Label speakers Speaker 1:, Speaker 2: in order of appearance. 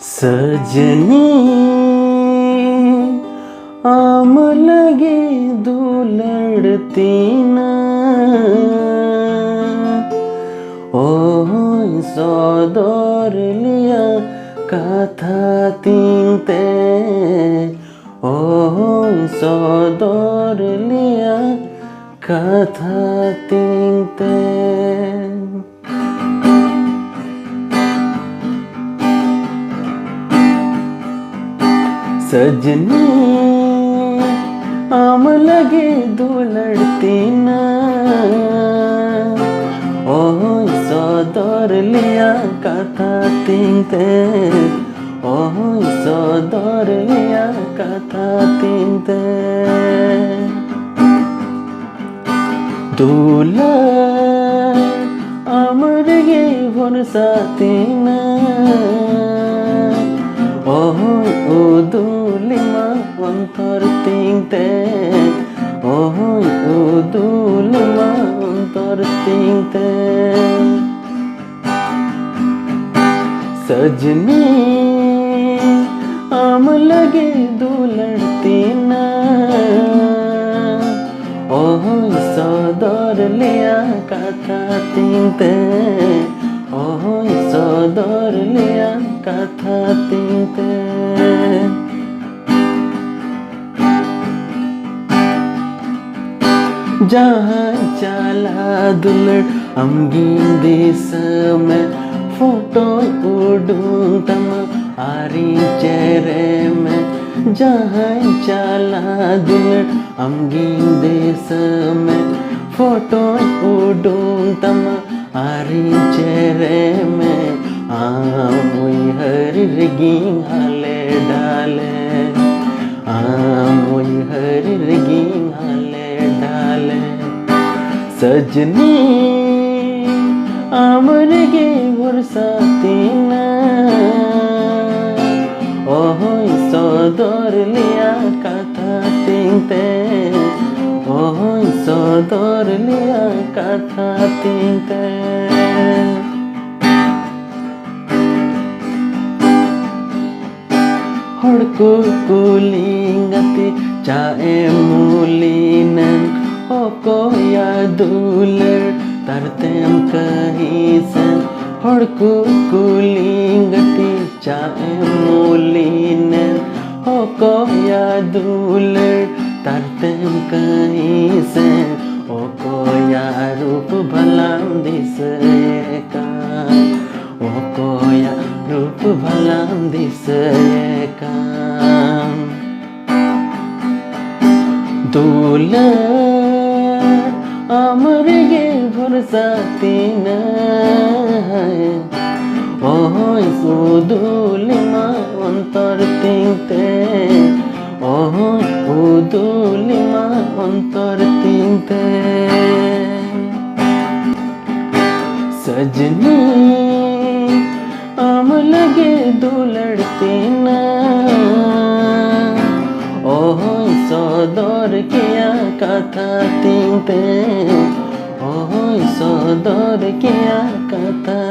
Speaker 1: सजनी आम लगे दो लड़ती ना ओ सौदर लिया कथा तीनते ओ सौदर लिया कथा तीनते सजनी आम लगे दो लड़ती ना ओह सौदर लिया कथा तीनते ओह सौदर लिया कथा तीनते दूला आमरगे भरसा तीना ओह उदुलिमा अंतर तीनते ओह उदुलिमा अंतर तीनते सजनी आम लगे दो लड़ती ना ओह सौदर लिया कथा तीनते ओह सौदर लिया कथा तीनते जहाँ चला दुलड़ अमगीन देश में फोटो उड़ूं तम आरी चेहरे में जहाँ चला दुलड़ अमगीन देश में फोटो उड़ूं तम आरी चेहरे में आमुई हर रिगिंग हाले डाले आमुई हर रिगिंग हाले डाले सजनी आमरगे भरसा तीना ओह सौदर लिया कथा तीनते ओह सौदर लिया कथा तीनते हड़को कुलिंगती चाहे मूलीनन ओको या दूलर तरतेम कहीं सन हड़को कुलिंगती चाहे मूलीनन ओको या दूलर तरतेम कहीं से ओको या रूप भलाम दिसे का ओको या रूप भलाम दिसे का दुलर आमरगे भरसा तीना ओह उदुलिमा अंतर तीनते ओह उदुलिमा अंतर तीनते सजनी आम लगे दो लड़ती ना ओह सौदर किया कथा तीनते ओह सौदर किया कथा